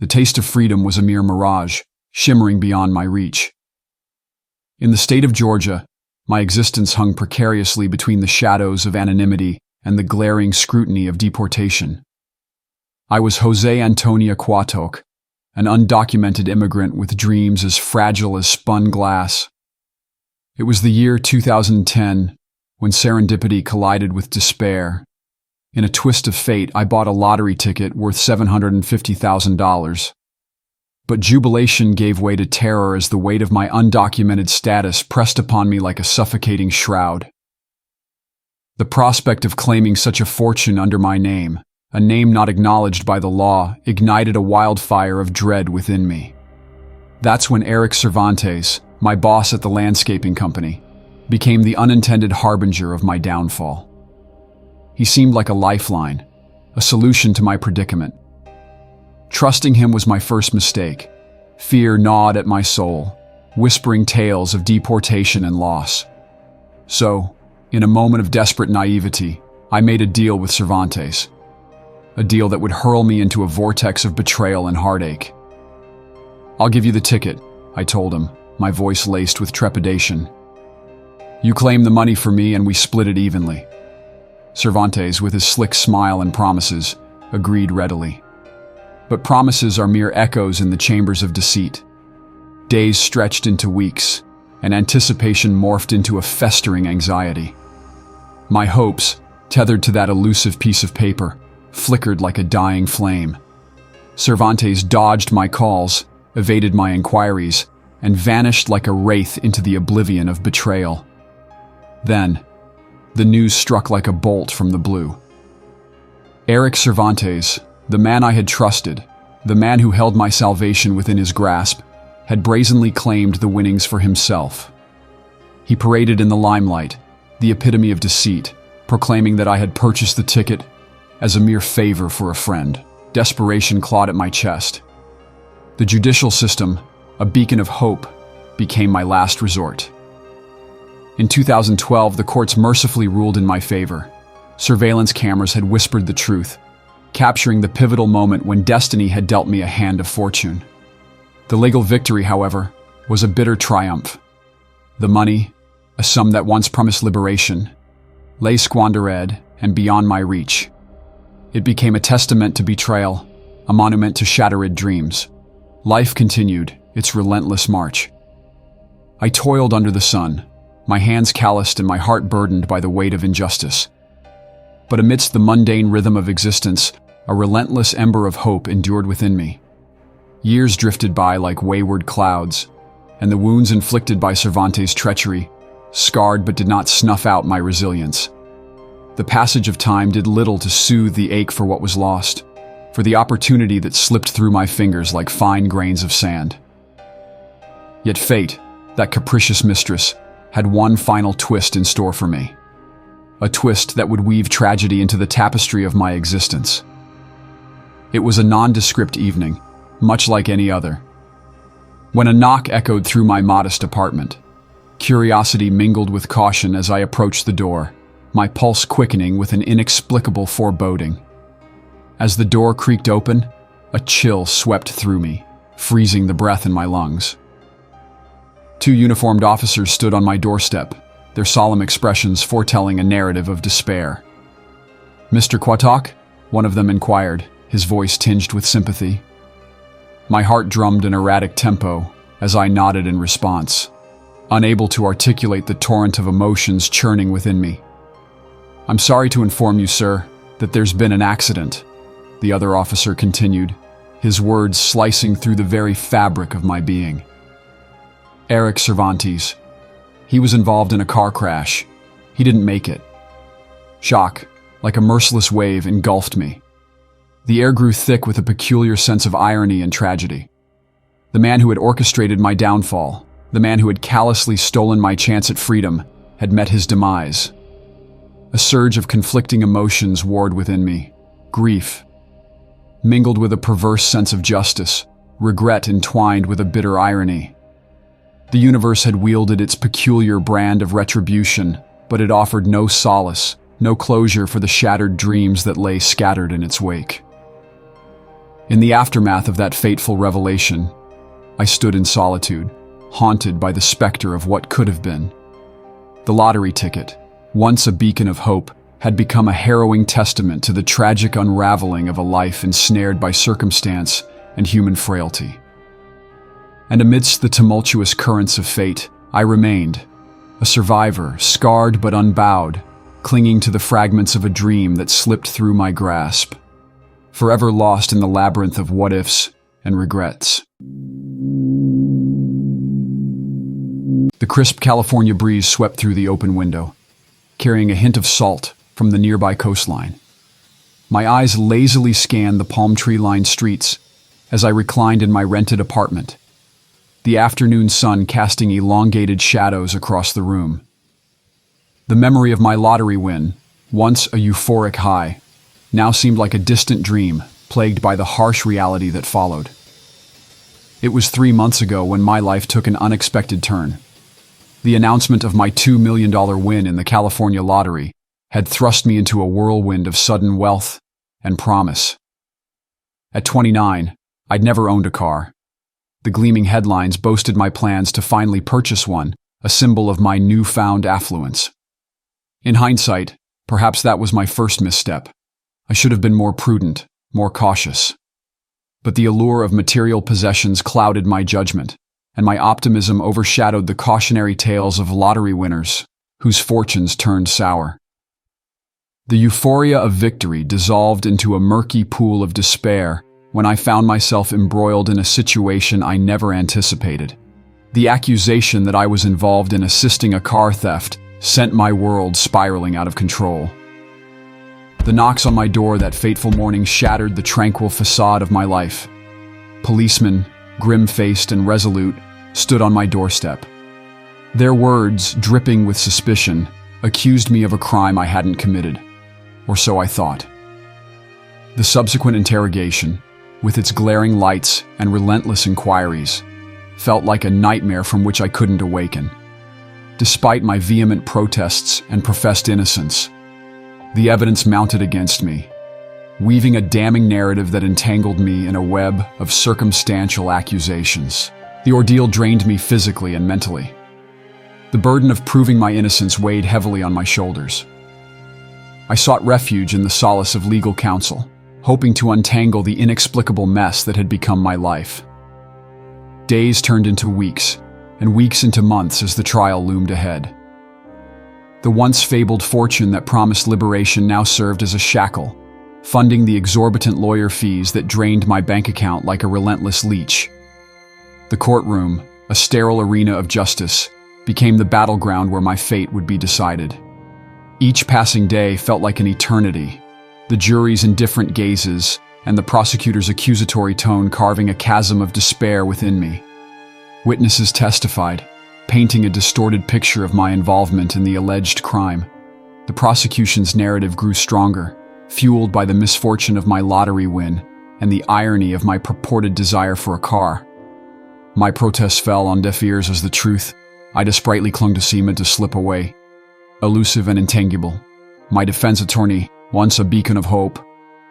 The taste of freedom was a mere mirage, shimmering beyond my reach. In the state of Georgia, my existence hung precariously between the shadows of anonymity and the glaring scrutiny of deportation. I was Jose Antonio Cuauhtoc, an undocumented immigrant with dreams as fragile as spun glass. It was the year 2010 when serendipity collided with despair. In a twist of fate, I bought a lottery ticket worth $750,000. But jubilation gave way to terror as the weight of my undocumented status pressed upon me like a suffocating shroud. The prospect of claiming such a fortune under my name, a name not acknowledged by the law, ignited a wildfire of dread within me. That's when Eric Cervantes, my boss at the landscaping company, became the unintended harbinger of my downfall. He seemed like a lifeline, a solution to my predicament. Trusting him was my first mistake. Fear gnawed at my soul, whispering tales of deportation and loss. So, in a moment of desperate naivety, I made a deal with Cervantes. A deal that would hurl me into a vortex of betrayal and heartache. "I'll give you the ticket," I told him, my voice laced with trepidation. "You claim the money for me and we split it evenly." Cervantes, with his slick smile and promises, agreed readily. But promises are mere echoes in the chambers of deceit. Days stretched into weeks, and anticipation morphed into a festering anxiety. My hopes, tethered to that elusive piece of paper, flickered like a dying flame. Cervantes dodged my calls, evaded my inquiries, and vanished like a wraith into the oblivion of betrayal. Then, the news struck like a bolt from the blue. Eric Cervantes, the man I had trusted, the man who held my salvation within his grasp, had brazenly claimed the winnings for himself. He paraded in the limelight, the epitome of deceit, proclaiming that I had purchased the ticket as a mere favor for a friend. Desperation clawed at my chest. The judicial system, a beacon of hope, became my last resort. In 2012, the courts mercifully ruled in my favor. Surveillance cameras had whispered the truth, capturing the pivotal moment when destiny had dealt me a hand of fortune. The legal victory, however, was a bitter triumph. The money, a sum that once promised liberation, lay squandered and beyond my reach. It became a testament to betrayal, a monument to shattered dreams. Life continued, its relentless march. I toiled under the sun, my hands calloused and my heart burdened by the weight of injustice. But amidst the mundane rhythm of existence, a relentless ember of hope endured within me. Years drifted by like wayward clouds, and the wounds inflicted by Cervantes' treachery scarred but did not snuff out my resilience. The passage of time did little to soothe the ache for what was lost, for the opportunity that slipped through my fingers like fine grains of sand. Yet fate, that capricious mistress, had one final twist in store for me. A twist that would weave tragedy into the tapestry of my existence. It was a nondescript evening, much like any other. When a knock echoed through my modest apartment, curiosity mingled with caution as I approached the door, my pulse quickening with an inexplicable foreboding. As the door creaked open, a chill swept through me, freezing the breath in my lungs. Two uniformed officers stood on my doorstep, their solemn expressions foretelling a narrative of despair. "Mr. Cuauhtoc?" one of them inquired, his voice tinged with sympathy. My heart drummed an erratic tempo as I nodded in response, unable to articulate the torrent of emotions churning within me. "I'm sorry to inform you, sir, that there's been an accident," the other officer continued, his words slicing through the very fabric of my being. "Eric Cervantes. He was involved in a car crash. He didn't make it." Shock, like a merciless wave, engulfed me. The air grew thick with a peculiar sense of irony and tragedy. The man who had orchestrated my downfall, the man who had callously stolen my chance at freedom, had met his demise. A surge of conflicting emotions warred within me. Grief, mingled with a perverse sense of justice, regret entwined with a bitter irony. The universe had wielded its peculiar brand of retribution, but it offered no solace, no closure for the shattered dreams that lay scattered in its wake. In the aftermath of that fateful revelation, I stood in solitude, haunted by the specter of what could have been. The lottery ticket, once a beacon of hope, had become a harrowing testament to the tragic unraveling of a life ensnared by circumstance and human frailty. And amidst the tumultuous currents of fate, I remained, a survivor, scarred but unbowed, clinging to the fragments of a dream that slipped through my grasp, forever lost in the labyrinth of what-ifs and regrets. The crisp California breeze swept through the open window, carrying a hint of salt from the nearby coastline. My eyes lazily scanned the palm tree-lined streets as I reclined in my rented apartment, the afternoon sun casting elongated shadows across the room. The memory of my lottery win, once a euphoric high, now seemed like a distant dream, plagued by the harsh reality that followed. It was 3 months ago when my life took an unexpected turn. The announcement of my $2 million win in the California lottery had thrust me into a whirlwind of sudden wealth and promise. At 29, I'd never owned a car. The gleaming headlines boasted my plans to finally purchase one, a symbol of my newfound affluence. In hindsight, perhaps that was my first misstep. I should have been more prudent, more cautious. But the allure of material possessions clouded my judgment, and my optimism overshadowed the cautionary tales of lottery winners whose fortunes turned sour. The euphoria of victory dissolved into a murky pool of despair when I found myself embroiled in a situation I never anticipated. The accusation that I was involved in assisting a car theft sent my world spiraling out of control. The knocks on my door that fateful morning shattered the tranquil facade of my life. Policemen, grim-faced and resolute, stood on my doorstep. Their words, dripping with suspicion, accused me of a crime I hadn't committed, or so I thought. The subsequent interrogation, with its glaring lights and relentless inquiries, felt like a nightmare from which I couldn't awaken. Despite my vehement protests and professed innocence, the evidence mounted against me, weaving a damning narrative that entangled me in a web of circumstantial accusations. The ordeal drained me physically and mentally. The burden of proving my innocence weighed heavily on my shoulders. I sought refuge in the solace of legal counsel, hoping to untangle the inexplicable mess that had become my life. Days turned into weeks, and weeks into months as the trial loomed ahead. The once fabled fortune that promised liberation now served as a shackle, funding the exorbitant lawyer fees that drained my bank account like a relentless leech. The courtroom, a sterile arena of justice, became the battleground where my fate would be decided. Each passing day felt like an eternity, the jury's indifferent gazes and the prosecutor's accusatory tone carving a chasm of despair within me. Witnesses testified, painting a distorted picture of my involvement in the alleged crime. The prosecution's narrative grew stronger, fueled by the misfortune of my lottery win and the irony of my purported desire for a car. My protests fell on deaf ears as the truth I sprightly clung to seemed to slip away. Elusive and intangible, my defense attorney, once a beacon of hope,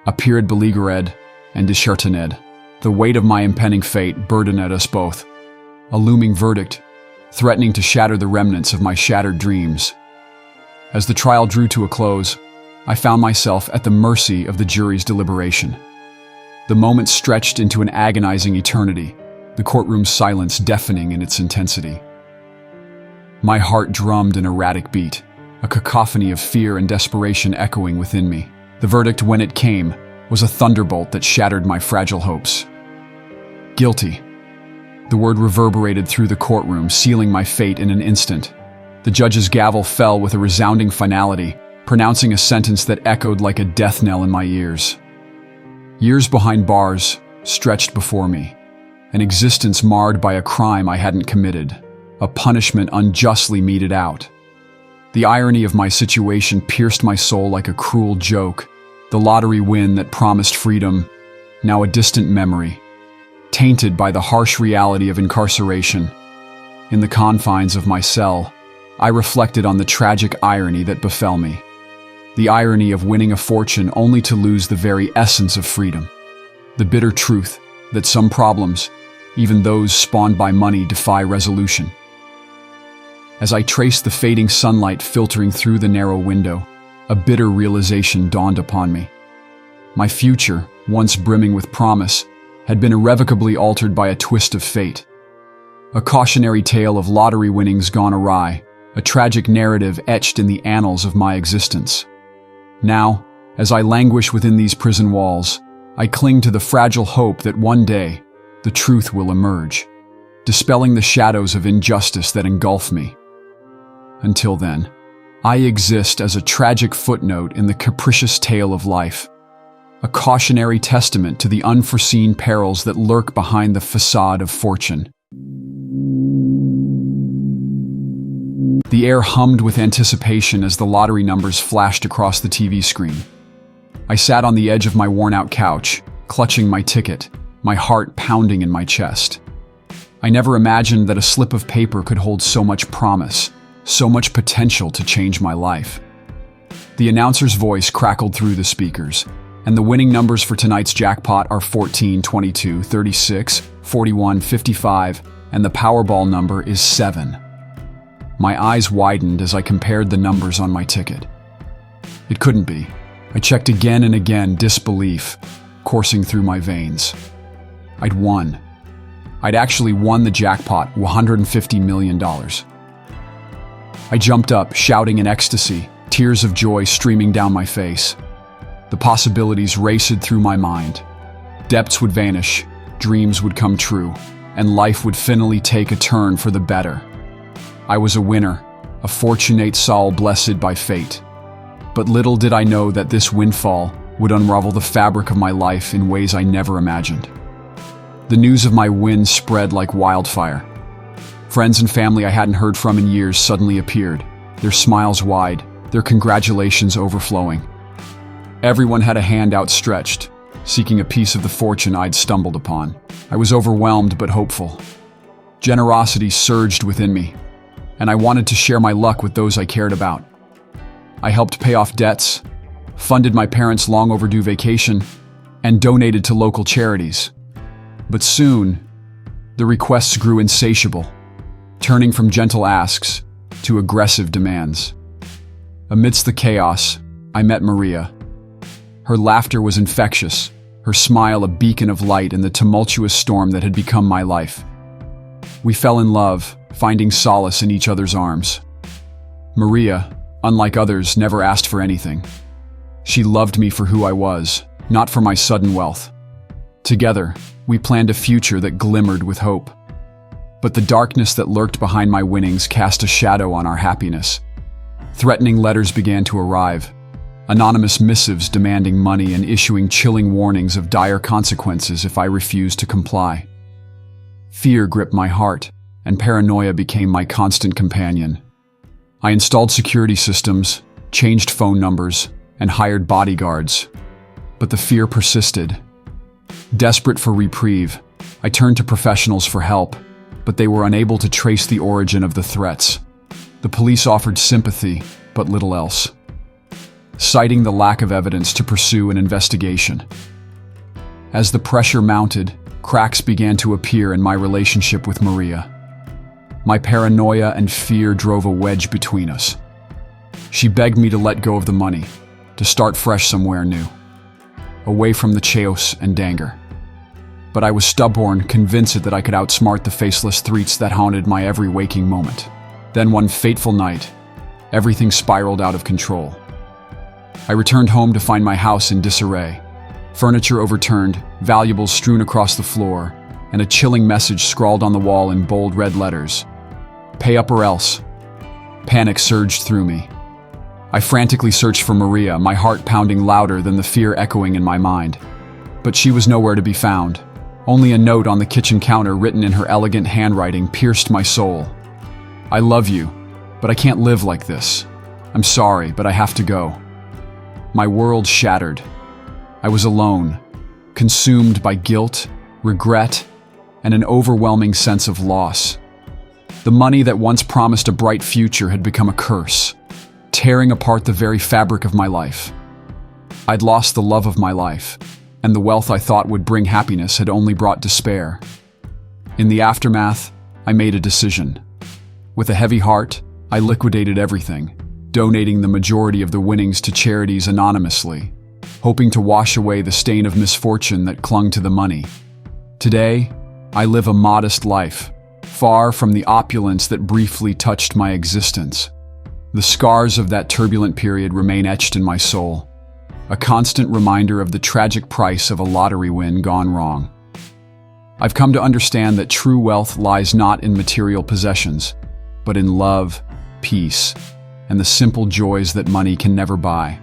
appeared beleaguered and disheartened. The weight of my impending fate burdened at us both, a looming verdict, threatening to shatter the remnants of my shattered dreams. As the trial drew to a close, I found myself at the mercy of the jury's deliberation. The moment stretched into an agonizing eternity, the courtroom's silence deafening in its intensity. My heart drummed an erratic beat, a cacophony of fear and desperation echoing within me. The verdict, when it came, was a thunderbolt that shattered my fragile hopes. Guilty. The word reverberated through the courtroom, sealing my fate in an instant. The judge's gavel fell with a resounding finality, pronouncing a sentence that echoed like a death knell in my ears. Years behind bars stretched before me, an existence marred by a crime I hadn't committed, a punishment unjustly meted out. The irony of my situation pierced my soul like a cruel joke, the lottery win that promised freedom, now a distant memory, tainted by the harsh reality of incarceration. In the confines of my cell, I reflected on the tragic irony that befell me. The irony of winning a fortune only to lose the very essence of freedom. The bitter truth that some problems, even those spawned by money, defy resolution. As I traced the fading sunlight filtering through the narrow window, a bitter realization dawned upon me. My future, once brimming with promise, had been irrevocably altered by a twist of fate. A cautionary tale of lottery winnings gone awry, a tragic narrative etched in the annals of my existence. Now, as I languish within these prison walls, I cling to the fragile hope that one day, the truth will emerge, dispelling the shadows of injustice that engulf me. Until then, I exist as a tragic footnote in the capricious tale of life, a cautionary testament to the unforeseen perils that lurk behind the facade of fortune. The air hummed with anticipation as the lottery numbers flashed across the TV screen. I sat on the edge of my worn-out couch, clutching my ticket, my heart pounding in my chest. I never imagined that a slip of paper could hold so much promise, so much potential to change my life. The announcer's voice crackled through the speakers, and the winning numbers for tonight's jackpot are 14, 22, 36, 41, 55, and the Powerball number is 7. My eyes widened as I compared the numbers on my ticket. It couldn't be. I checked again and again, disbelief coursing through my veins. I'd won. I'd actually won the jackpot, $150 million. I jumped up, shouting in ecstasy, tears of joy streaming down my face. The possibilities raced through my mind. Debts would vanish, dreams would come true, and life would finally take a turn for the better. I was a winner, a fortunate soul blessed by fate. But little did I know that this windfall would unravel the fabric of my life in ways I never imagined. The news of my win spread like wildfire. Friends and family I hadn't heard from in years suddenly appeared, their smiles wide, their congratulations overflowing. Everyone had a hand outstretched, seeking a piece of the fortune I'd stumbled upon. I was overwhelmed but hopeful. Generosity surged within me, and I wanted to share my luck with those I cared about. I helped pay off debts, funded my parents' long overdue vacation, and donated to local charities. But soon, the requests grew insatiable, turning from gentle asks to aggressive demands. Amidst the chaos, I met Maria. Her laughter was infectious, her smile a beacon of light in the tumultuous storm that had become my life. We fell in love, finding solace in each other's arms. Maria, unlike others, never asked for anything. She loved me for who I was, not for my sudden wealth. Together, we planned a future that glimmered with hope. But the darkness that lurked behind my winnings cast a shadow on our happiness. Threatening letters began to arrive, anonymous missives demanding money and issuing chilling warnings of dire consequences if I refused to comply. Fear gripped my heart, and paranoia became my constant companion. I installed security systems, changed phone numbers, and hired bodyguards. But the fear persisted. Desperate for reprieve, I turned to professionals for help, but they were unable to trace the origin of the threats. The police offered sympathy, but little else, citing the lack of evidence to pursue an investigation. As the pressure mounted, cracks began to appear in my relationship with Maria. My paranoia and fear drove a wedge between us. She begged me to let go of the money, to start fresh somewhere new, away from the chaos and danger. But I was stubborn, convinced that I could outsmart the faceless threats that haunted my every waking moment. Then one fateful night, everything spiraled out of control. I returned home to find my house in disarray, furniture overturned, valuables strewn across the floor, and a chilling message scrawled on the wall in bold red letters. Pay up or else. Panic surged through me. I frantically searched for Maria, my heart pounding louder than the fear echoing in my mind. But she was nowhere to be found. Only a note on the kitchen counter written in her elegant handwriting pierced my soul. I love you, but I can't live like this. I'm sorry, but I have to go. My world shattered. I was alone, consumed by guilt, regret, and an overwhelming sense of loss. The money that once promised a bright future had become a curse, tearing apart the very fabric of my life. I'd lost the love of my life, and the wealth I thought would bring happiness had only brought despair. In the aftermath, I made a decision. With a heavy heart, I liquidated everything, donating the majority of the winnings to charities anonymously, hoping to wash away the stain of misfortune that clung to the money. Today, I live a modest life, far from the opulence that briefly touched my existence. The scars of that turbulent period remain etched in my soul, a constant reminder of the tragic price of a lottery win gone wrong. I've come to understand that true wealth lies not in material possessions, but in love, peace, and the simple joys that money can never buy.